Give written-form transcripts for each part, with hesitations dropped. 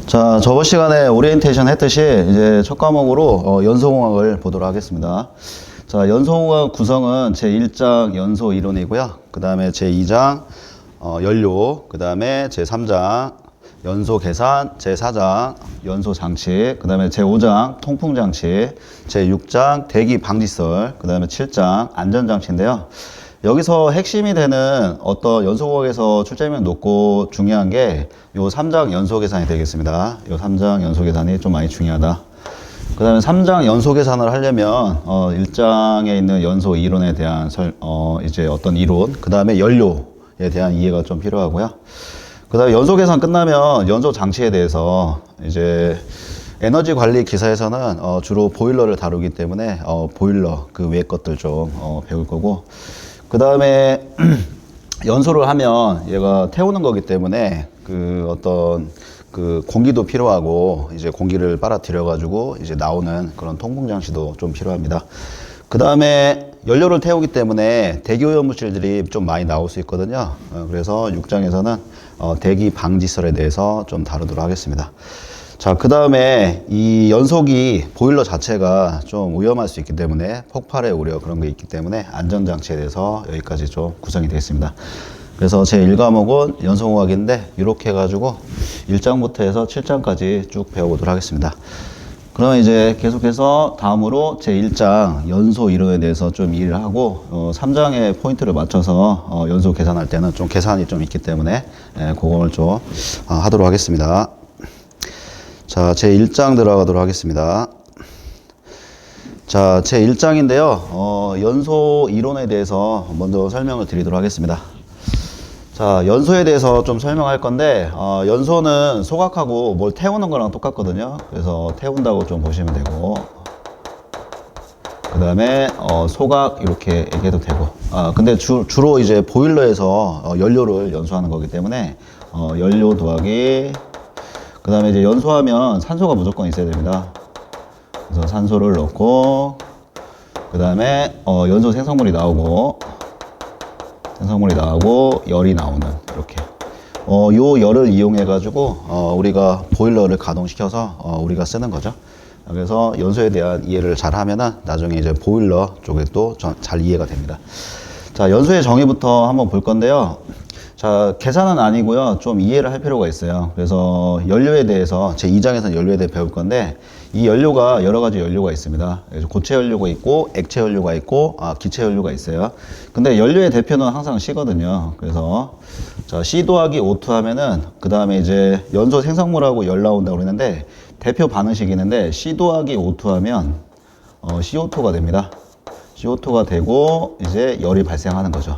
자, 저번 시간에 오리엔테이션 했듯이 이제 첫 과목으로 연소공학을 보도록 하겠습니다. 자, 연소공학 구성은 제1장 연소 이론이고요. 그 다음에 제2장 연료, 그 다음에 제3장 연소 계산, 제4장 연소 장치, 그 다음에 제5장 통풍 장치, 제6장 대기 방지설, 그 다음에 7장 안전 장치인데요. 여기서 핵심이 되는 어떤 연소공학에서 출제면 높고 중요한 게 요 3장 연소 계산이 되겠습니다. 요 3장 연소 계산이 좀 많이 중요하다. 그 다음에 3장 연소 계산을 하려면 1장에 있는 연소 이론에 대한 이제 어떤 이론, 그 다음에 연료에 대한 이해가 좀 필요하고요. 그 다음에 연소 계산 끝나면 연소 장치에 대해서 이제 에너지 관리 기사에서는 주로 보일러를 다루기 때문에 보일러 그 외의 것들 좀 배울 거고, 그 다음에 연소를 하면 얘가 태우는 거기 때문에 그 어떤 그 공기도 필요하고 이제 공기를 빨아들여 가지고 이제 나오는 그런 통풍 장치도 좀 필요합니다. 그 다음에 연료를 태우기 때문에 대기오염 물질들이 좀 많이 나올 수 있거든요. 그래서 6장에서는 대기 방지설에 대해서 좀 다루도록 하겠습니다. 자, 그 다음에 이 연소기 보일러 자체가 좀 위험할 수 있기 때문에 폭발의 우려 그런 게 있기 때문에 안전장치에 대해서 여기까지 좀 구성이 되겠습니다. 그래서 제 1과목은 연소공학인데 이렇게 해가지고 1장부터 해서 7장까지 쭉 배워보도록 하겠습니다. 그러면 이제 계속해서 다음으로 제 1장 연소 이론에 대해서 좀 이해를 하고 3장에 포인트를 맞춰서 연소 계산할 때는 좀 계산이 좀 있기 때문에 그걸 좀 하도록 하겠습니다. 자, 제 1장 들어가도록 하겠습니다. 자, 제 1장인데요. 연소 이론에 대해서 먼저 설명을 드리도록 하겠습니다. 자, 연소에 대해서 좀 설명할 건데, 연소는 소각하고 뭘 태우는 거랑 똑같거든요. 그래서 태운다고 좀 보시면 되고, 그 다음에 소각 이렇게 얘기해도 되고, 근데 주로 이제 보일러에서 연료를 연소하는 거기 때문에 연료 더하기, 그 다음에 이제 연소하면 산소가 무조건 있어야 됩니다. 그래서 산소를 넣고, 그 다음에 연소 생성물이 나오고 열이 나오는 이렇게 요 열을 이용해 가지고 우리가 보일러를 가동시켜서 우리가 쓰는 거죠. 그래서 연소에 대한 이해를 잘 하면은 나중에 이제 보일러 쪽에 또 잘 이해가 됩니다. 자, 연소의 정의부터 한번 볼 건데요. 자, 계산은 아니고요. 좀 이해를 할 필요가 있어요. 그래서 연료에 대해서 제 2장에서는 연료에 대해 배울 건데, 이 연료가 여러 가지 연료가 있습니다. 고체 연료가 있고 액체 연료가 있고 기체 연료가 있어요. 근데 연료의 대표는 항상 C거든요. 그래서 자, C 더하기 O2 하면은 그 다음에 이제 연소 생성물하고 열 나온다고 그러는데 대표 반응식이 있는데 C 더하기 O2 하면 CO2가 됩니다. CO2가 되고 이제 열이 발생하는 거죠.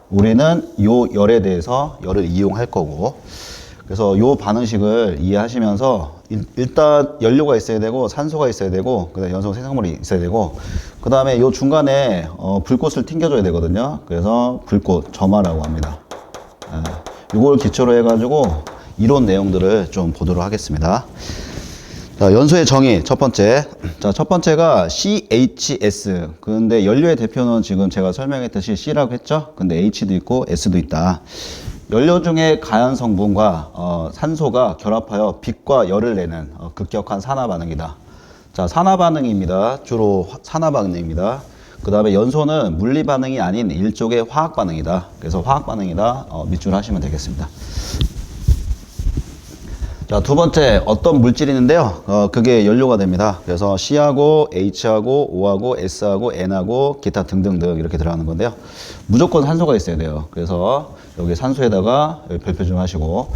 우리는 요 열에 대해서 열을 이용할 거고, 그래서 요 반응식을 이해하시면서 일단 연료가 있어야 되고 산소가 있어야 되고 그다음에 연소 생성물이 있어야 되고, 그 다음에 요 중간에 불꽃을 튕겨줘야 되거든요. 그래서 불꽃 점화라고 합니다. 요걸 기초로 해가지고 이론 내용들을 좀 보도록 하겠습니다. 자, 연소의 정의 첫 번째. 자, 첫 번째가 CHS. 근데 연료의 대표는 지금 제가 설명했듯이 C라고 했죠. 근데 H도 있고 S도 있다. 연료 중에 가연 성분과 산소가 결합하여 빛과 열을 내는 급격한 산화 반응이다. 자, 산화 반응입니다. 주로 산화 반응입니다. 그 다음에 연소는 물리 반응이 아닌 일종의 화학 반응이다. 그래서 화학 반응이다. 밑줄 하시면 되겠습니다. 자, 두 번째 어떤 물질이 있는데요. 그게 연료가 됩니다. 그래서 C하고 H하고 O하고 S하고 N하고 기타 등등등 이렇게 들어가는 건데요. 무조건 산소가 있어야 돼요. 그래서 여기 산소에다가 여기 별표 좀 하시고,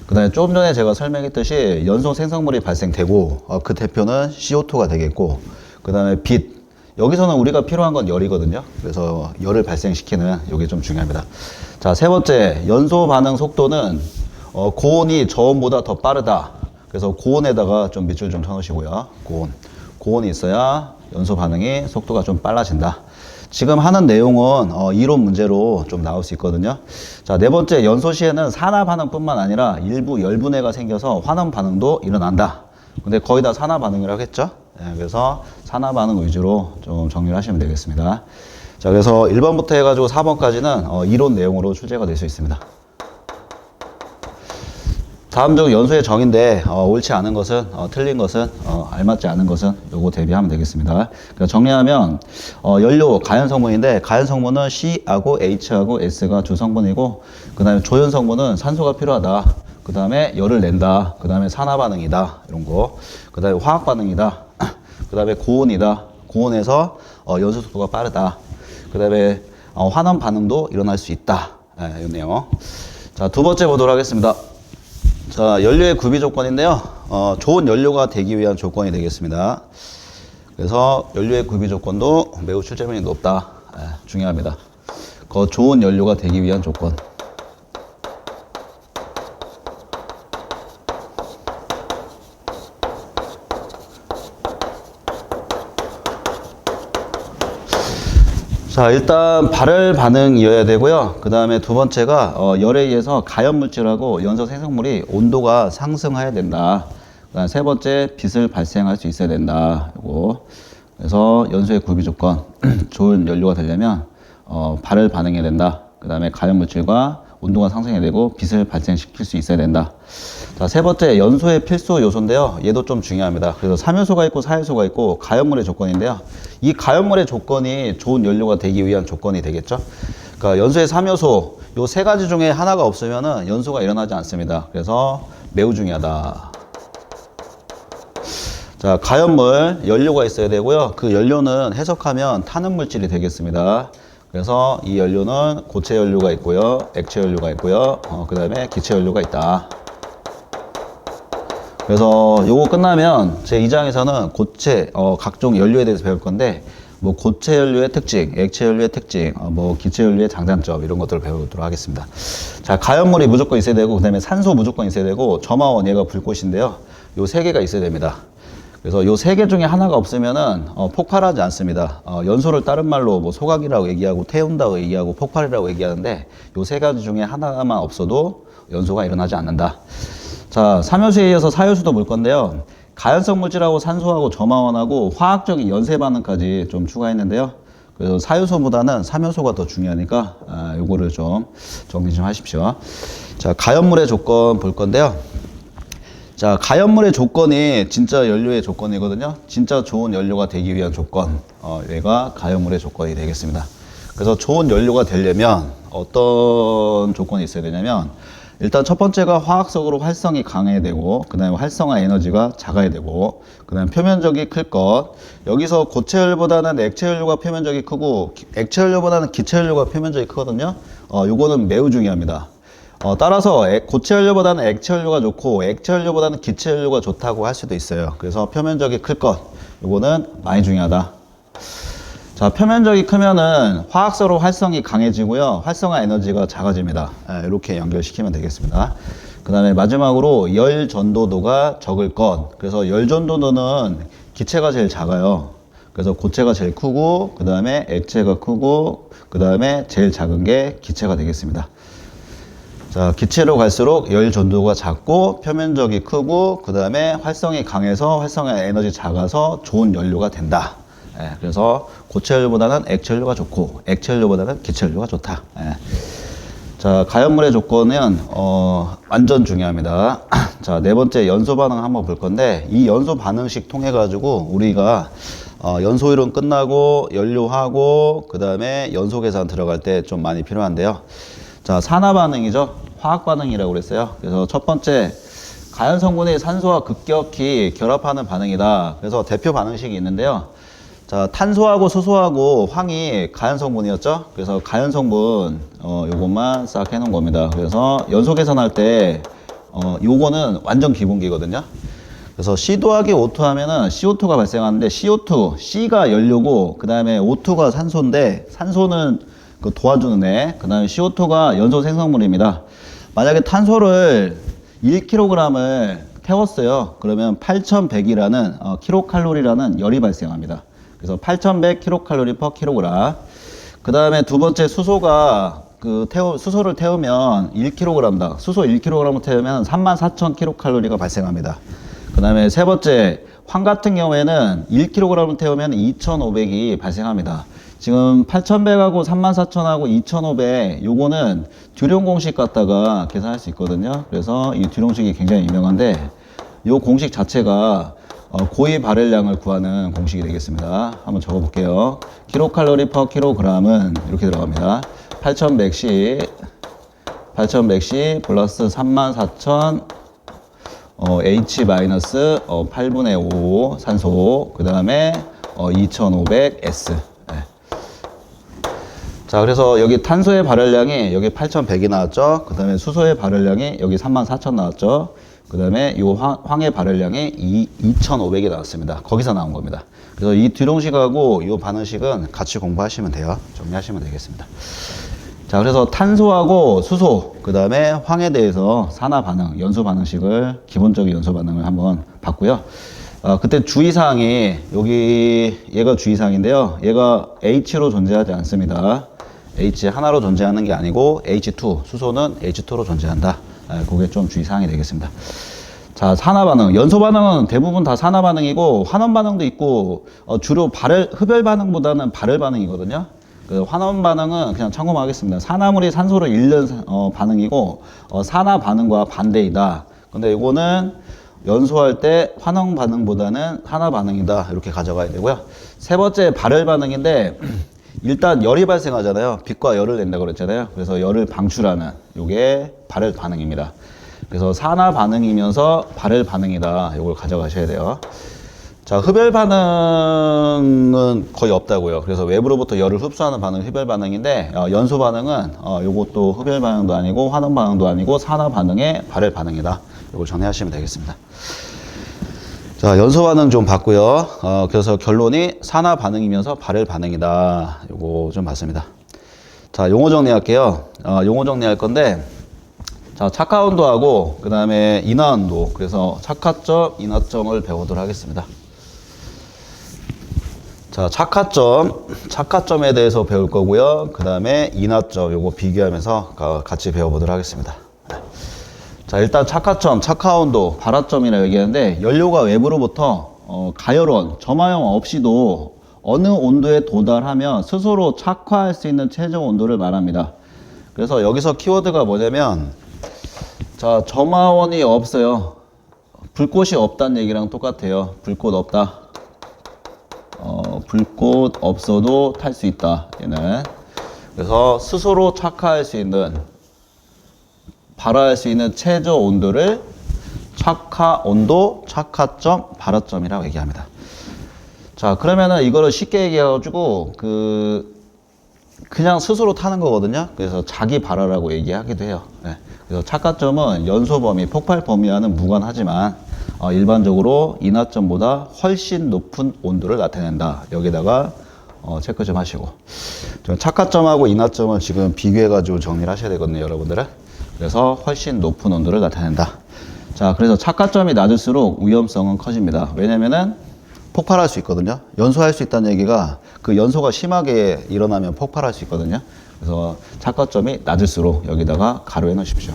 그 다음에 조금 전에 제가 설명했듯이 연소 생성물이 발생되고 그 대표는 CO2가 되겠고, 그 다음에 빛. 여기서는 우리가 필요한 건 열이거든요. 그래서 열을 발생시키는 이게 좀 중요합니다. 자, 세 번째 연소 반응 속도는 고온이 저온보다 더 빠르다. 그래서 고온에다가 좀 밑줄 좀 쳐놓으시고요. 고온이 있어야 연소 반응이 속도가 좀 빨라진다. 지금 하는 내용은 이론 문제로 좀 나올 수 있거든요. 자, 네 번째 연소 시에는 산화 반응뿐만 아니라 일부 열분해가 생겨서 환원 반응도 일어난다. 근데 거의 다 산화 반응이라고 했죠. 그래서 산화 반응 위주로 좀 정리를 하시면 되겠습니다. 자, 그래서 1번부터 해가지고 4번까지는 이론 내용으로 출제가 될 수 있습니다. 다음 중 연소의 정의인데 옳지 않은 것은 틀린 것은 알맞지 않은 것은 요거 대비하면 되겠습니다. 그러니까 정리하면 연료 가연 성분인데 가연 성분은 C하고 H하고 S가 주 성분이고 그 다음에 조연 성분은 산소가 필요하다. 그 다음에 열을 낸다. 그 다음에 산화 반응이다. 이런 거. 그 다음에 화학 반응이다. 그 다음에 고온이다. 고온에서 연소 속도가 빠르다. 그 다음에 환원 반응도 일어날 수 있다. 이 내용. 자, 두 번째 보도록 하겠습니다. 자, 연료의 구비 조건인데요. 좋은 연료가 되기 위한 조건이 되겠습니다. 그래서 연료의 구비 조건도 매우 출제률이 높다. 중요합니다. 좋은 연료가 되기 위한 조건. 자, 일단 발열 반응이어야 되고요. 그 다음에 두 번째가 열에 의해서 가연 물질하고 연소 생성물이 온도가 상승해야 된다. 그다음 세 번째 빛을 발생할 수 있어야 된다. 요거. 그래서 연소의 구비 조건 좋은 연료가 되려면 발열 반응해야 된다. 그 다음에 가연 물질과 온도가 상승해야 되고 빛을 발생시킬 수 있어야 된다. 자, 세 번째 연소의 필수 요소인데요. 얘도 좀 중요합니다. 그래서 3요소가 있고 4요소가 있고 가연물의 조건인데요. 이 가연물의 조건이 좋은 연료가 되기 위한 조건이 되겠죠. 그러니까 연소의 3요소 요 세 가지 중에 하나가 없으면은 연소가 일어나지 않습니다. 그래서 매우 중요하다. 자, 가연물 연료가 있어야 되고요. 그 연료는 해석하면 타는 물질이 되겠습니다. 그래서 이 연료는 고체 연료가 있고요, 액체 연료가 있고요, 그 다음에 기체 연료가 있다. 그래서 요거 끝나면 제 2장에서는 고체, 각종 연료에 대해서 배울 건데, 뭐 고체 연료의 특징, 액체 연료의 특징, 뭐 기체 연료의 장단점 이런 것들을 배우도록 하겠습니다. 자, 가연물이 무조건 있어야 되고, 그 다음에 산소 무조건 있어야 되고, 점화원 얘가 불꽃인데요. 요 세 개가 있어야 됩니다. 그래서 요 세 개 중에 하나가 없으면은 폭발하지 않습니다. 연소를 다른 말로 뭐 소각이라고 얘기하고 태운다고 얘기하고 폭발이라고 얘기하는데 요 세 가지 중에 하나만 없어도 연소가 일어나지 않는다. 자, 3요소에 이어서 4요소도 볼 건데요. 가연성 물질하고 산소하고 점화원하고 화학적인 연쇄 반응까지 좀 추가했는데요. 그래서 4요소보다는 3요소가 더 중요하니까 요거를 좀 정리 좀 하십시오. 자, 가연물의 조건 볼 건데요. 자, 가연물의 조건이 진짜 연료의 조건이거든요. 진짜 좋은 연료가 되기 위한 조건. 얘가 가연물의 조건이 되겠습니다. 그래서 좋은 연료가 되려면 어떤 조건이 있어야 되냐면 일단 첫 번째가 화학적으로 활성이 강해야 되고 그 다음에 활성화 에너지가 작아야 되고 그 다음에 표면적이 클 것. 여기서 고체 연료보다는 액체 연료가 표면적이 크고 액체 연료보다는 기체 연료가 표면적이 크거든요. 요거는 매우 중요합니다. 따라서 고체 연료보다는 액체 연료가 좋고 액체 연료보다는 기체 연료가 좋다고 할 수도 있어요. 그래서 표면적이 클 것, 요거는 많이 중요하다. 자, 표면적이 크면은 화학적으로 활성이 강해지고요. 활성화 에너지가 작아집니다. 이렇게 연결시키면 되겠습니다. 그 다음에 마지막으로 열 전도도가 적을 것. 그래서 열 전도도는 기체가 제일 작아요. 그래서 고체가 제일 크고 그 다음에 액체가 크고 그 다음에 제일 작은 게 기체가 되겠습니다. 자, 기체로 갈수록 열 전도가 작고 표면적이 크고 그 다음에 활성이 강해서 활성화 에너지 작아서 좋은 연료가 된다. 그래서 고체 연료보다는 액체 연료가 좋고 액체 연료보다는 기체 연료가 좋다. 자, 가연물의 조건은 완전 중요합니다. 자, 네 번째 연소 반응 한번 볼 건데 이 연소 반응식 통해 가지고 우리가 연소 이론 끝나고 연료하고 그 다음에 연소 계산 들어갈 때 좀 많이 필요한데요. 자, 산화 반응이죠. 화학 반응이라고 그랬어요. 그래서 첫 번째 가연 성분이 산소와 급격히 결합하는 반응이다. 그래서 대표 반응식이 있는데요. 자, 탄소하고 수소하고 황이 가연 성분이었죠. 그래서 가연 성분 요것만 싹 해놓은 겁니다. 그래서 연소 계산할 때 요거는 완전 기본기거든요. 그래서 C 더하기 O2 하면은 CO2가 발생하는데 CO2, C가 연료고 그 다음에 O2가 산소인데 산소는 그 도와주는 애, 그 다음에 CO2가 연소 생성물입니다. 만약에 탄소를 1kg을 태웠어요. 그러면 8100이라는 킬로칼로리라는 열이 발생합니다. 그래서 8100 킬로칼로리 per 킬로그램. 그 다음에 두 번째 수소가 수소를 태우면 1kg당 수소 1kg을 태우면 34,000 킬로칼로리가 발생합니다. 그 다음에 세 번째 황 같은 경우에는 1kg을 태우면 2,500이 발생합니다. 지금 8100하고 34000하고 2500 요거는 듀룡 공식 갖다가 계산할 수 있거든요. 그래서 이 듀룡식이 굉장히 유명한데 요 공식 자체가 고위 발열량을 구하는 공식이 되겠습니다. 한번 적어 볼게요. 킬로칼로리 퍼 킬로그램은 이렇게 들어갑니다. 8100씩 플러스 34000 H 마이너스 8분의 5 산소, 그 다음에 2500S. 네. 자, 그래서 여기 탄소의 발열량이 여기 8100이 나왔죠. 그 다음에 수소의 발열량이 여기 34000 나왔죠. 그 다음에 이 황의 발열량이 2500이 나왔습니다. 거기서 나온 겁니다. 그래서 이 듀룡식하고 이 반응식은 같이 공부하시면 돼요. 정리하시면 되겠습니다. 자, 그래서 탄소하고 수소, 그 다음에 황에 대해서 산화 반응, 연소 반응식을, 기본적인 연소 반응을 한번 봤고요. 그때 주의사항이, 여기, 얘가 주의사항인데요. 얘가 H로 존재하지 않습니다. H 하나로 존재하는 게 아니고, H2, 수소는 H2로 존재한다. 그게 좀 주의사항이 되겠습니다. 자, 산화 반응. 연소 반응은 대부분 다 산화 반응이고, 환원 반응도 있고, 주로 흡열 반응보다는 발열 반응이거든요. 그 환원 반응은 그냥 참고만 하겠습니다. 산화물이 산소를 잃는 반응이고 산화 반응과 반대이다. 근데 이거는 연소할 때 환원 반응보다는 산화 반응이다. 이렇게 가져가야 되고요. 세 번째 발열 반응인데 일단 열이 발생하잖아요. 빛과 열을 낸다고 그랬잖아요. 그래서 열을 방출하는 이게 발열 반응입니다. 그래서 산화 반응이면서 발열 반응이다. 이걸 가져가셔야 돼요. 자, 흡열 반응은 거의 없다고요. 그래서 외부로부터 열을 흡수하는 반응은 흡열 반응인데 연소 반응은 요것도 흡열 반응도 아니고 환원 반응도 아니고 산화 반응의 발열 반응이다. 이걸 정리하시면 되겠습니다. 자, 연소 반응 좀 봤고요. 그래서 결론이 산화 반응이면서 발열 반응이다. 요거 좀 봤습니다. 자, 용어 정리할게요. 용어 정리할 건데 자, 착화 온도하고 그 다음에 인하 온도, 그래서 착화점, 인하점을 배우도록 하겠습니다. 자, 착화점에 대해서 배울 거고요. 그 다음에 인하점, 요거 비교하면서 같이 배워보도록 하겠습니다. 자, 일단 착화점, 착화온도, 발화점이라고 얘기하는데 연료가 외부로부터 가열원, 점화형 없이도 어느 온도에 도달하면 스스로 착화할 수 있는 최저 온도를 말합니다. 그래서 여기서 키워드가 뭐냐면 자, 점화원이 없어요. 불꽃이 없다는 얘기랑 똑같아요. 불꽃 없다. 불꽃 없어도 탈 수 있다. 얘는. 그래서 스스로 착화할 수 있는, 발화할 수 있는 최저 온도를 착화 온도, 착화점, 발화점이라고 얘기합니다. 자, 그러면은 이거를 쉽게 얘기해가지고 그냥 스스로 타는 거거든요. 그래서 자기 발화라고 얘기하기도 해요. 네. 그래서 착화점은 연소 범위, 폭발 범위와는 무관하지만 일반적으로 인하점보다 훨씬 높은 온도를 나타낸다. 여기다가 체크 좀 하시고. 착화점하고 인하점을 지금 비교해가지고 정리를 하셔야 되거든요, 여러분들은. 그래서 훨씬 높은 온도를 나타낸다. 자, 그래서 착화점이 낮을수록 위험성은 커집니다. 왜냐면은 폭발할 수 있거든요. 연소할 수 있다는 얘기가 그 연소가 심하게 일어나면 폭발할 수 있거든요. 그래서 착화점이 낮을수록 여기다가 가로해 놓으십시오.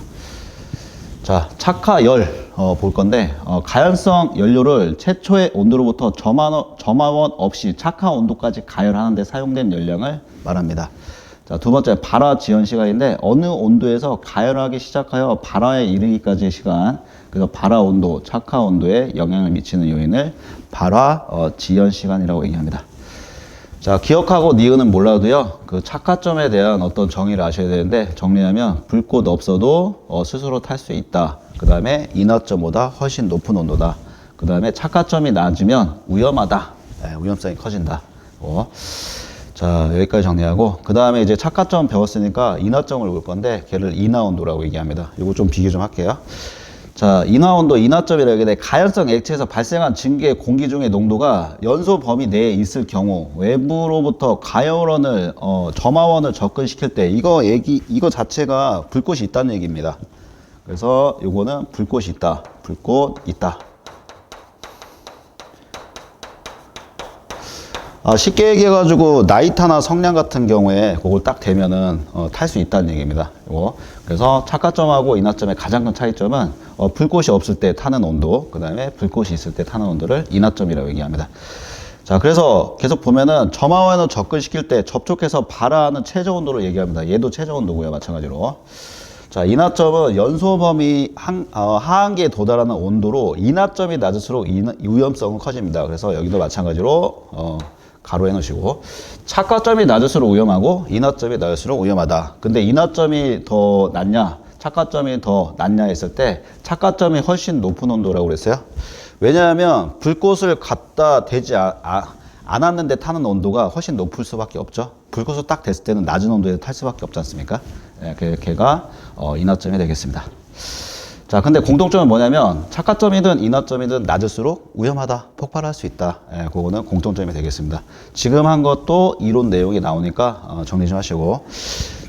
자, 착화열 볼 건데 가연성 연료를 최초의 온도로부터 점화원 없이 착화 온도까지 가열하는 데 사용된 열량을 말합니다. 자, 두 번째 발화 지연 시간인데 어느 온도에서 가열하기 시작하여 발화에 이르기까지의 시간, 그래서 발화 온도, 착화 온도에 영향을 미치는 요인을 발화 지연 시간이라고 얘기합니다. 자, 기억하고 니은은 몰라도요, 그 착화점에 대한 어떤 정의를 아셔야 되는데, 정리하면 불꽃 없어도 스스로 탈 수 있다. 그 다음에 인하점보다 훨씬 높은 온도다. 그 다음에 착화점이 낮으면 위험하다. 네, 위험성이 커진다. 자, 여기까지 정리하고, 그 다음에 이제 착화점 배웠으니까 인하점을 볼 건데, 걔를 인하온도라고 얘기합니다. 이거 좀 비교 좀 할게요. 자, 인하온도, 인하점이라고 얘기해. 가연성 액체에서 발생한 증기의 공기 중의 농도가 연소 범위 내에 있을 경우 외부로부터 가열원을 점화원을 접근시킬 때 이거 자체가 불꽃이 있다는 얘기입니다. 그래서 요거는 불꽃이 있다. 불꽃 있다. 쉽게 얘기해가지고 나이타나 성냥 같은 경우에 그걸 딱 대면은 탈 수 있다는 얘기입니다. 요거. 그래서 착화점하고 인하점의 가장 큰 차이점은 불꽃이 없을 때 타는 온도, 그 다음에 불꽃이 있을 때 타는 온도를 인하점이라고 얘기합니다. 자, 그래서 계속 보면은 점화원을 접근시킬 때 접촉해서 발화하는 최저 온도를 얘기합니다. 얘도 최저 온도고요. 마찬가지로. 자, 인하점은 연소 범위 하한계에 도달하는 온도로 인하점이 낮을수록 위험성은 커집니다. 그래서 여기도 마찬가지로 가로해 놓으시고, 착화점이 낮을수록 위험하고 인하점이 낮을수록 위험하다. 근데 인하점이 더 낮냐, 착화점이 더 낮냐 했을 때 착화점이 훨씬 높은 온도라고 그랬어요. 왜냐하면 불꽃을 갖다 대지 않았는데 타는 온도가 훨씬 높을 수밖에 없죠. 불꽃을 딱 댔을 때는 낮은 온도에 탈 수밖에 없지 않습니까? 예, 걔가 인하점이 되겠습니다. 자, 근데 공통점은 뭐냐면 착화점이든 인하점이든 낮을수록 위험하다, 폭발할 수 있다. 예, 그거는 공통점이 되겠습니다. 지금 한 것도 이론 내용이 나오니까 정리 좀 하시고.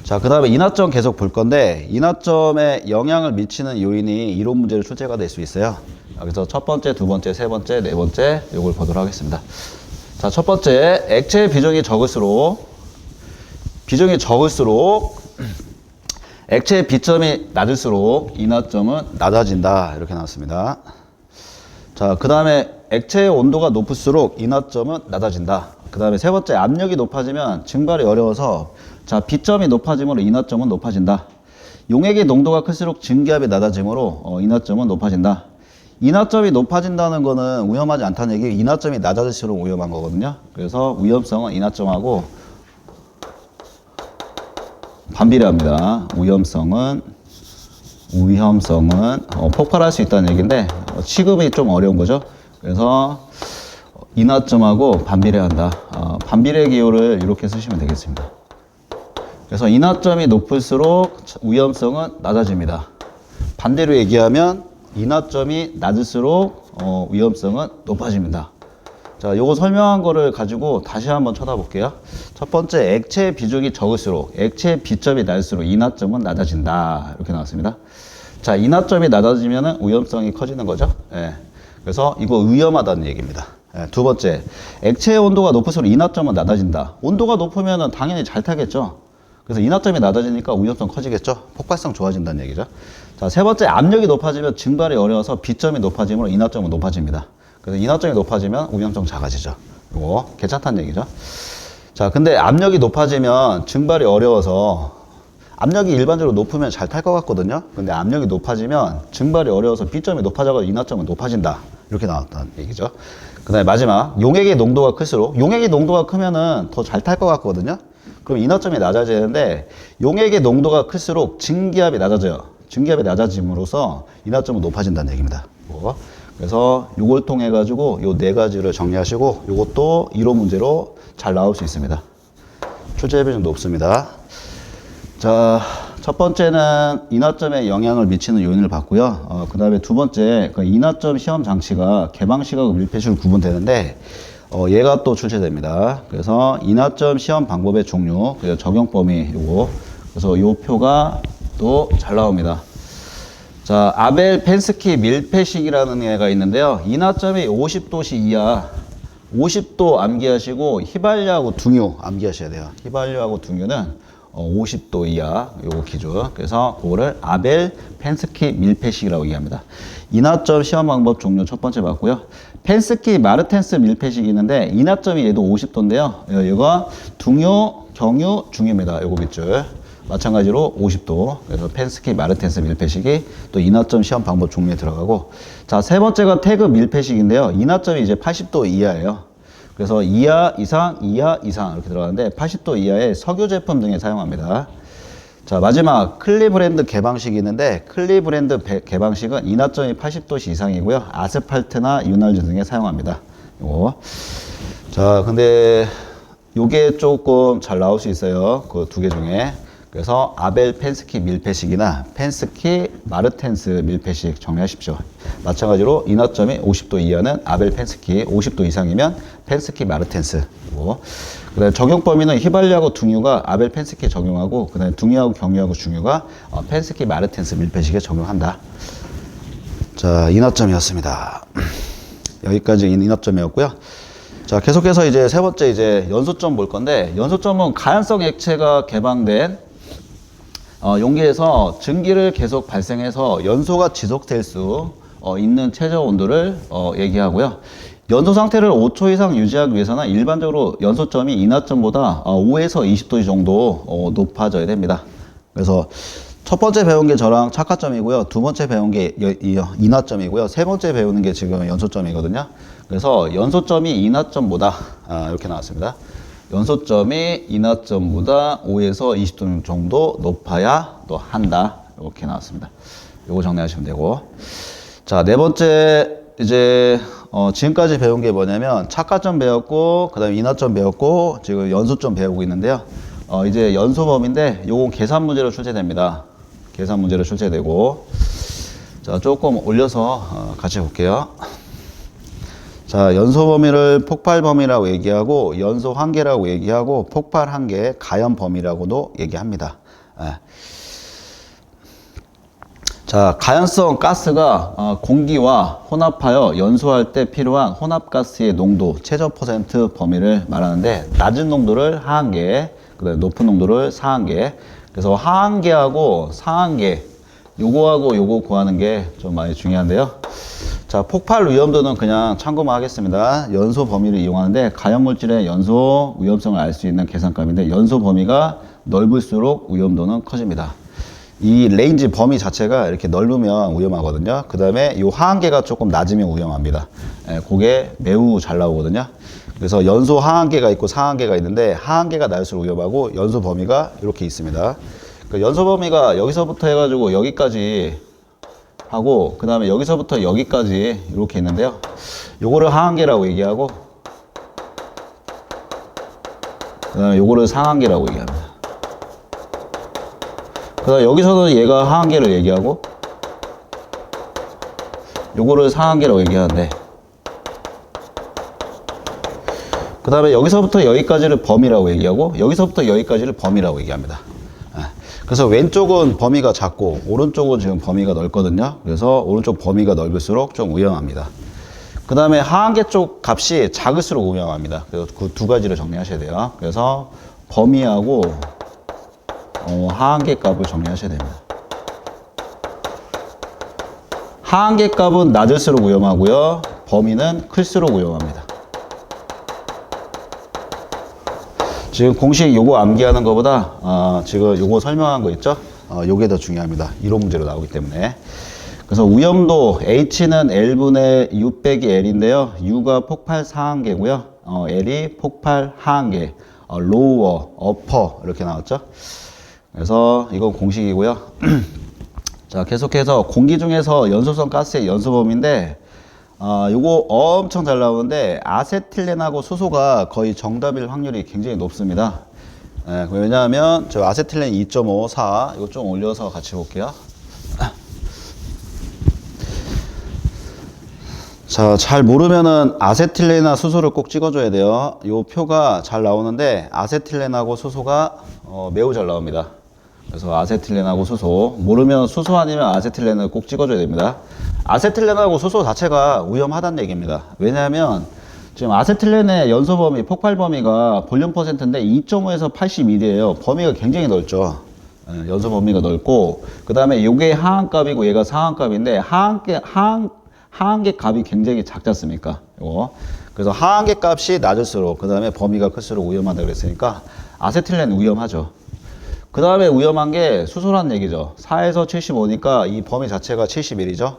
자, 그 다음에 인하점 계속 볼 건데, 인하점에 영향을 미치는 요인이 이론 문제로 출제가 될 수 있어요. 그래서 첫 번째, 두 번째, 세 번째, 네 번째 요걸 보도록 하겠습니다. 자, 첫 번째, 액체의 비중이 적을수록 액체의 비점이 낮을수록 인하점은 낮아진다. 이렇게 나왔습니다. 자, 그 다음에 액체의 온도가 높을수록 인하점은 낮아진다. 그 다음에 세 번째, 압력이 높아지면 증발이 어려워서 자, 비점이 높아지므로 인하점은 높아진다. 용액의 농도가 클수록 증기압이 낮아지므로 인하점은 높아진다. 인하점이 높아진다는 거는 위험하지 않다는 얘기, 인하점이 낮아질수록 위험한 거거든요. 그래서 위험성은 인하점하고 반비례합니다. 위험성은 폭발할 수 있다는 얘기인데 취급이 좀 어려운 거죠. 그래서 인하점하고 반비례한다. 반비례 기호를 이렇게 쓰시면 되겠습니다. 그래서 인하점이 높을수록 위험성은 낮아집니다. 반대로 얘기하면 인하점이 낮을수록 위험성은 높아집니다. 자, 요거 설명한 거를 가지고 다시 한번 쳐다볼게요. 첫 번째, 액체의 비중이 적을수록, 액체의 비점이 낮을수록 인하점은 낮아진다. 이렇게 나왔습니다. 자, 인하점이 낮아지면 위험성이 커지는 거죠. 예. 그래서 이거 위험하다는 얘기입니다. 예. 두 번째, 액체의 온도가 높을수록 인하점은 낮아진다. 온도가 높으면 당연히 잘 타겠죠. 그래서 인하점이 낮아지니까 위험성 커지겠죠. 폭발성 좋아진다는 얘기죠. 자, 세 번째, 압력이 높아지면 증발이 어려워서 비점이 높아지므로 인하점은 높아집니다. 그래서 인하점이 높아지면 위험성 작아지죠. 이거 괜찮다는 얘기죠. 자, 근데 압력이 높아지면 증발이 어려워서, 압력이 일반적으로 높으면 잘 탈 것 같거든요. 근데 압력이 높아지면 증발이 어려워서 비점이 높아져서 인하점은 높아진다. 이렇게 나왔다는 얘기죠. 그 다음에 마지막, 용액의 농도가 클수록, 용액의 농도가 크면은 더 잘 탈 것 같거든요. 그럼 인하점이 낮아지는데 용액의 농도가 클수록 증기압이 낮아져요. 증기압이 낮아짐으로써 인하점은 높아진다는 얘기입니다. 그래서 이걸 통해 가지고 요 네 가지를 정리하시고 이것도 이론 문제로 잘 나올 수 있습니다. 출제 비중 높습니다. 자, 첫 번째는 인하점에 영향을 미치는 요인을 봤고요. 그 다음에 두 번째, 그 인하점 시험 장치가 개방식하고 밀폐식으로 구분되는데 얘가 또 출제됩니다. 그래서 인하점 시험 방법의 종류, 그래서 적용 범위 요거. 그래서 요 표가 또 잘 나옵니다. 자, 아벨 펜스키 밀폐식이라는 애가 있는데요. 인하점이 50도씨 이하, 50도 암기하시고 휘발유하고 등유 암기하셔야 돼요. 휘발유하고 등유는 50도 이하 요거 기준. 그래서 그거를 아벨 펜스키 밀폐식이라고 얘기합니다. 인하점 시험 방법 종류 첫 번째 봤고요. 펜스키 마르텐스 밀폐식이 있는데 인하점이 얘도 50도인데요. 얘가 등유, 경유, 중유입니다. 요거 밑줄. 마찬가지로 50도. 그래서 펜스키 마르텐스 밀폐식이 또 인하점 시험 방법 종류에 들어가고, 자, 세 번째가 태그 밀폐식인데요. 인하점이 이제 80도 이하예요. 그래서 이하 이상 이렇게 들어가는데 80도 이하의 석유 제품 등에 사용합니다. 자, 마지막 클리브랜드 개방식이 있는데 클리브랜드 개방식은 인하점이 80도씨 이상이고요. 아스팔트나 윤활유 등에 사용합니다. 요거. 자, 근데 요게 조금 잘 나올 수 있어요. 그 두 개 중에. 그래서 아벨 펜스키 밀폐식이나 펜스키 마르텐스 밀폐식 정리하십시오. 마찬가지로 인하점이 50도 이하는 아벨 펜스키, 50도 이상이면 펜스키 마르텐스. 그다음에 적용 범위는 휘발유하고 등유가 아벨 펜스키에 적용하고, 그다음에 등유하고 경유하고 중유가 펜스키 마르텐스 밀폐식에 적용한다. 자, 인하점이었습니다. 여기까지 인하점이었고요. 자, 계속해서 이제 세 번째 이제 연소점 볼 건데, 연소점은 가연성 액체가 개방된 용기에서 증기를 계속 발생해서 연소가 지속될 수 있는 최저 온도를 얘기하고요. 연소 상태를 5초 이상 유지하기 위해서는 일반적으로 연소점이 인하점보다 5에서 20도 정도 높아져야 됩니다. 그래서 첫 번째 배운 게 저랑 착화점이고요. 두 번째 배운 게 인하점이고요. 세 번째 배우는 게 지금 연소점이거든요. 그래서 연소점이 인하점보다 이렇게 나왔습니다. 연소점이 인하점보다 5에서 20도 정도 높아야 또 한다. 이렇게 나왔습니다. 요거 정리하시면 되고. 자, 네 번째 이제 지금까지 배운 게 뭐냐면 착화점 배웠고 그다음에 인하점 배웠고 지금 연소점 배우고 있는데요. 이제 연소범인데 요거 계산 문제로 출제됩니다. 계산 문제로 출제되고. 자, 조금 올려서 같이 볼게요. 자, 연소 범위를 폭발 범위라고 얘기하고 연소 한계라고 얘기하고 폭발 한계 가연 범위라고도 얘기합니다. 자, 가연성 가스가 공기와 혼합하여 연소할 때 필요한 혼합가스의 농도, 최저 퍼센트 범위를 말하는데 낮은 농도를 하한계, 그다음에 높은 농도를 상한계. 그래서 하한계하고 상한계 요거하고 요거 구하는 게 좀 많이 중요한데요. 자, 폭발 위험도는 그냥 참고만 하겠습니다. 연소 범위를 이용하는데 가연물질의 연소 위험성을 알 수 있는 계산값인데 연소 범위가 넓을수록 위험도는 커집니다. 이 레인지 범위 자체가 이렇게 넓으면 위험하거든요. 그 다음에 이 하한계가 조금 낮으면 위험합니다. 그게 매우 잘 나오거든요. 그래서 연소 하한계가 있고 상한계가 있는데 하한계가 낮을수록 위험하고 연소 범위가 이렇게 있습니다. 그 연소 범위가 여기서부터 해가지고 여기까지 하고 그 다음에 여기서부터 여기까지 이렇게 있는데요. 요거를 하한계라고 얘기하고 그 다음에 요거를 상한계라고 얘기합니다. 그 다음에 여기서는 얘가 하한계를 얘기하고 요거를 상한계라고 얘기하는데 그 다음에 여기서부터 여기까지를 범위라고 얘기하고 여기서부터 여기까지를 범위라고 얘기합니다. 그래서 왼쪽은 범위가 작고 오른쪽은 지금 범위가 넓거든요. 그래서 오른쪽 범위가 넓을수록 좀 위험합니다. 그 다음에 하한계 쪽 값이 작을수록 위험합니다. 그래서 그 두 가지를 정리하셔야 돼요. 그래서 범위하고 하한계 값을 정리하셔야 됩니다. 하한계 값은 낮을수록 위험하고요. 범위는 클수록 위험합니다. 지금 공식 요거 암기하는 것보다 지금 요거 설명한 거 있죠? 요게 더 중요합니다. 이론 문제로 나오기 때문에. 그래서 위험도 H는 L분의 U 빼기 L인데요. U가 폭발 상한계고요. L이 폭발 하한계. lower, upper 이렇게 나왔죠? 그래서 이건 공식이고요. 자, 계속해서 공기 중에서 연소성 가스의 연소범위인데 요거 엄청 잘 나오는데 아세틸렌하고 수소가 거의 정답일 확률이 굉장히 높습니다. 왜냐하면 저 아세틸렌 2.54 이거 좀 올려서 같이 볼게요. 자, 잘 모르면은 아세틸렌이나 수소를 꼭 찍어줘야 돼요. 요 표가 잘 나오는데 아세틸렌하고 수소가 매우 잘 나옵니다. 그래서 아세틸렌하고 수소, 모르면 수소 아니면 아세틸렌을 꼭 찍어줘야 됩니다. 아세틸렌하고 수소 자체가 위험하다는 얘기입니다. 왜냐하면 지금 아세틸렌의 연소 범위, 폭발 범위가 볼륨 퍼센트인데 2.5에서 81이에요. 범위가 굉장히 넓죠. 연소 범위가 넓고 그 다음에 이게 하한값이고 얘가 상한값인데 하한계 값이 굉장히 작지 않습니까? 요거. 그래서 하한계 값이 낮을수록 그 다음에 범위가 클수록 위험하다고 그랬으니까 아세틸렌 위험하죠. 그 다음에 위험한 게 수소라는 얘기죠. 4에서 75니까 이 범위 자체가 71이죠.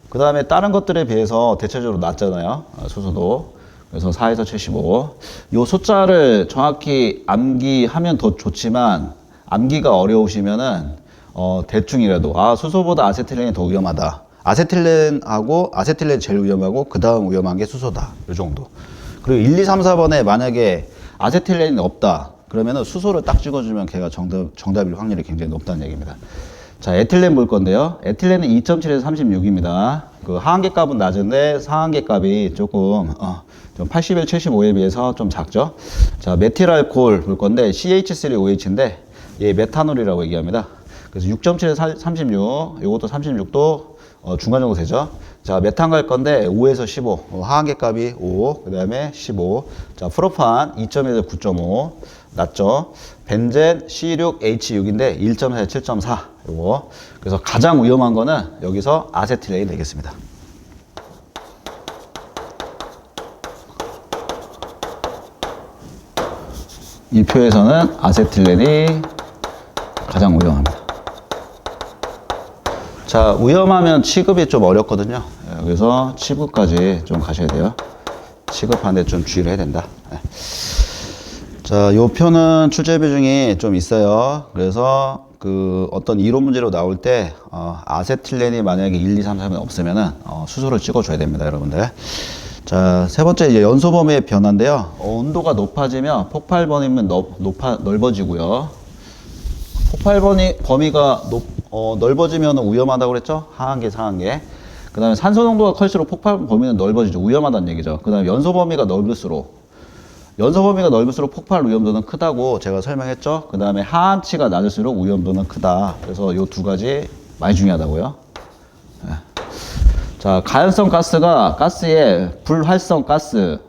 그 다음에 다른 것들에 비해서 대체적으로 낮잖아요. 수소도. 그래서 4에서 75. 요 숫자를 정확히 암기하면 더 좋지만 암기가 어려우시면은 대충이라도 수소보다 아세틸렌이 더 위험하다. 아세틸렌이 제일 위험하고 그 다음 위험한 게 수소다. 요 정도. 그리고 1, 2, 3, 4번에 만약에 아세틸렌이 없다. 그러면은 수소를 딱 찍어주면 걔가 정답일 확률이 굉장히 높다는 얘기입니다. 자, 에틸렌 볼 건데요. 에틸렌은 2.7에서 36입니다. 그 하한계 값은 낮은데 상한계 값이 조금 좀 81, 75에 비해서 좀 작죠. 자, 메틸알코올 볼 건데 CH3OH인데 얘 메탄올이라고 얘기합니다. 그래서 6.7에서 36, 요것도 36도 중간 정도 되죠. 자, 메탄 갈 건데 5에서 15, 하한계 값이 5, 그 다음에 15. 자, 프로판 2.1에서 9.5 낮죠. 벤젠 C6H6인데 1.4, 7.4 요거. 그래서 가장 위험한 거는 여기서 아세틸렌이 되겠습니다. 이 표에서는 아세틸렌이 가장 위험합니다. 자, 위험하면 취급이 좀 어렵거든요. 그래서 취급까지 좀 가셔야 돼요. 취급하는데 좀 주의를 해야 된다. 자, 요 표는 출제 비중이 좀 있어요. 그래서 그 어떤 이론 문제로 나올 때 아세틸렌이 만약에 1, 2, 3, 4면 없으면은 수소를 찍어줘야 됩니다, 여러분들. 자, 세 번째 이제 연소 범위의 변화인데요. 온도가 높아지면 폭발 범위는 넓어지고요. 폭발 범위가 넓어지면 위험하다고 그랬죠? 하한계, 상한계. 그 다음에 산소 농도가 클수록 폭발 범위는 넓어지죠. 위험하다는 얘기죠. 그 다음에 연소 범위가 넓을수록 폭발 위험도는 크다고 제가 설명했죠. 그 다음에 하한치가 낮을수록 위험도는 크다. 그래서 요 두 가지 많이 중요하다고요. 네. 자, 가연성 가스가 가스에 불활성 가스,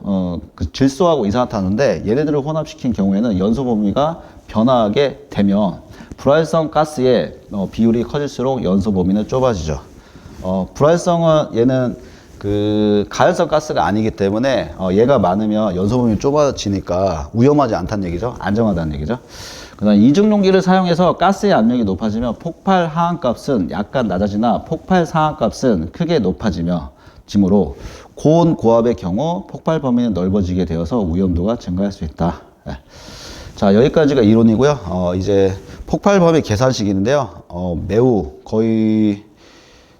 그 질소하고 이산화탄소인데 얘네들을 혼합시킨 경우에는 연소 범위가 변화하게 되면 불활성 가스의 비율이 커질수록 연소 범위는 좁아지죠. 불활성은 얘는 그 가연성 가스가 아니기 때문에 얘가 많으면 연소 범위가 좁아지니까 위험하지 않다는 얘기죠. 안정하다는 얘기죠. 그다음 이중용기를 사용해서 가스의 압력이 높아지면 폭발 하한값은 약간 낮아지나 폭발 상한값은 크게 높아지므로 고온 고압의 경우 폭발 범위는 넓어지게 되어서 위험도가 증가할 수 있다. 네. 자, 여기까지가 이론이고요. 이제 폭발 범위 계산식인데요. 매우 거의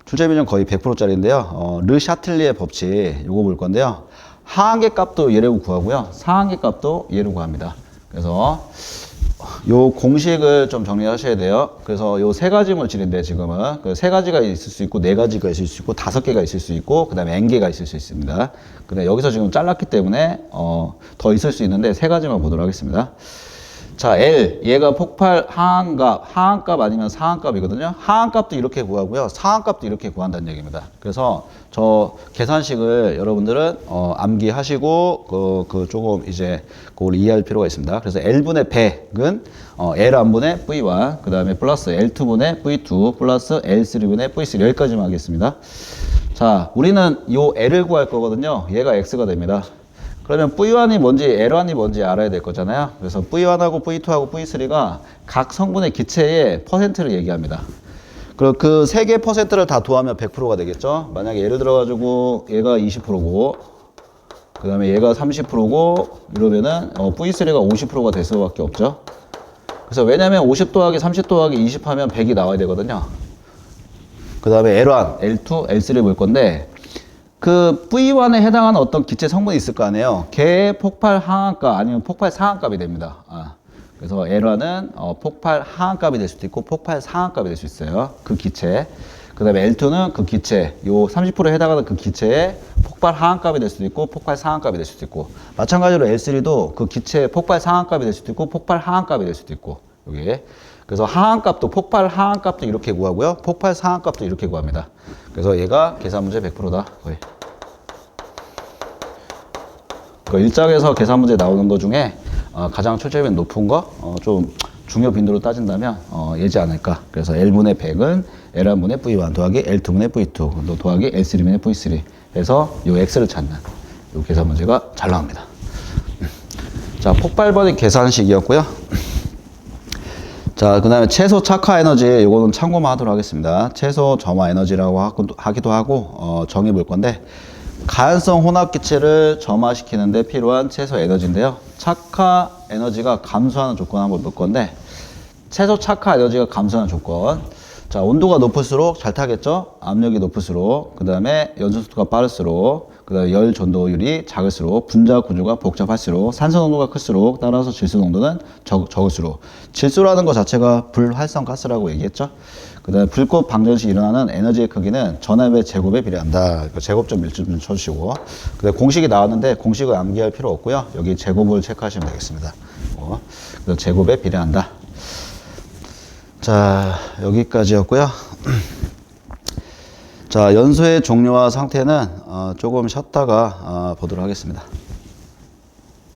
출제 비중 거의 100%짜리인데요. 르 샤틀리의 법칙 요거 볼 건데요. 하한계 값도 얘로 구하고요. 상한계 값도 얘로 구합니다. 그래서 요 공식을 좀 정리하셔야 돼요. 그래서 요 세 가지 물질인데 지금은 그 세 가지가 있을 수 있고 네 가지가 있을 수 있고 다섯 개가 있을 수 있고 그다음에 n개가 있을 수 있습니다. 근데 여기서 지금 잘랐기 때문에 더 있을 수 있는데 세 가지만 보도록 하겠습니다. 자, L 얘가 폭발 하한값 아니면 상한값이거든요. 하한값도 이렇게 구하고요. 상한값도 이렇게 구한다는 얘기입니다. 그래서 저 계산식을 여러분들은 암기하시고 그 조금 이제 그걸 이해할 필요가 있습니다. 그래서 L분의 100은 L1분의 V1 그 다음에 플러스 L2분의 V2 플러스 L3분의 V3 여기까지만 하겠습니다. 자, 우리는 요 L을 구할 거거든요. 얘가 X가 됩니다. 그러면 V1이 뭔지 L1이 뭔지 알아야 될 거잖아요. 그래서 V1하고 V2하고 V3가 각 성분의 기체의 퍼센트를 얘기합니다. 그리고 그 세 개 퍼센트를 다 더하면 100%가 되겠죠. 만약에 예를 들어 가지고 얘가 20%고 그 다음에 얘가 30%고 이러면은 V3가 50%가 될 수밖에 없죠. 그래서 왜냐면 50 더하기 30 더하기 20 하면 100이 나와야 되거든요. 그 다음에 L1, L2, L3 볼 건데 그 V1에 해당하는 어떤 기체 성분이 있을 거 아니에요. 걔의 폭발 하한값 아니면 폭발 상한값이 됩니다. 그래서 L1은 폭발 하한값이 될 수도 있고 폭발 상한값이 될 수 있어요. 그 기체. 그 다음에 L2는 그 기체, 요 30%에 해당하는 그 기체의 폭발 하한값이 될 수도 있고 폭발 상한값이 될 수도 있고 마찬가지로 L3도 그 기체의 폭발 상한값이 될 수도 있고 폭발 하한값이 될 수도 있고 여기. 그래서 하한값도 폭발 하한값도 이렇게 구하고요. 폭발 상한값도 이렇게 구합니다. 그래서 얘가 계산 문제 100%다. 거의. 그 1장에서 계산 문제 나오는 것 중에 가장 출제율이 높은 거, 좀 중요 빈도로 따진다면 얘지 않을까. 그래서 L분의 100은 L1분의 V1 더하기 L2분의 V2 더하기 L3분의 V3 해서 요 X를 찾는 요 계산 문제가 잘 나옵니다. 자, 폭발범위 계산식이었고요. 자, 그 다음에 최소 착화 에너지, 요거는 참고만 하도록 하겠습니다. 최소 점화 에너지라고 하기도 하고, 정해 볼 건데, 가연성 혼합기체를 점화시키는데 필요한 최소 에너지인데요. 착화 에너지가 감소하는 조건 한번 볼 건데, 최소 착화 에너지가 감소하는 조건. 자, 온도가 높을수록 잘 타겠죠? 압력이 높을수록, 그 다음에 연소 속도가 빠를수록, 그 다음에 열 전도율이 작을수록, 분자 구조가 복잡할수록, 산소 농도가 클수록, 따라서 질소 농도는 적을수록. 질소라는 것 자체가 불활성 가스라고 얘기했죠? 그 다음에 불꽃 방전 시 일어나는 에너지의 크기는 전압의 제곱에 비례한다. 제곱 좀 일주 좀 쳐주시고. 그 다음에 공식이 나왔는데 공식을 암기할 필요 없고요. 여기 제곱을 체크하시면 되겠습니다. 그래서 제곱에 비례한다. 자, 여기까지였고요. 자, 연소의 종류와 상태는 조금 쉬었다가 보도록 하겠습니다.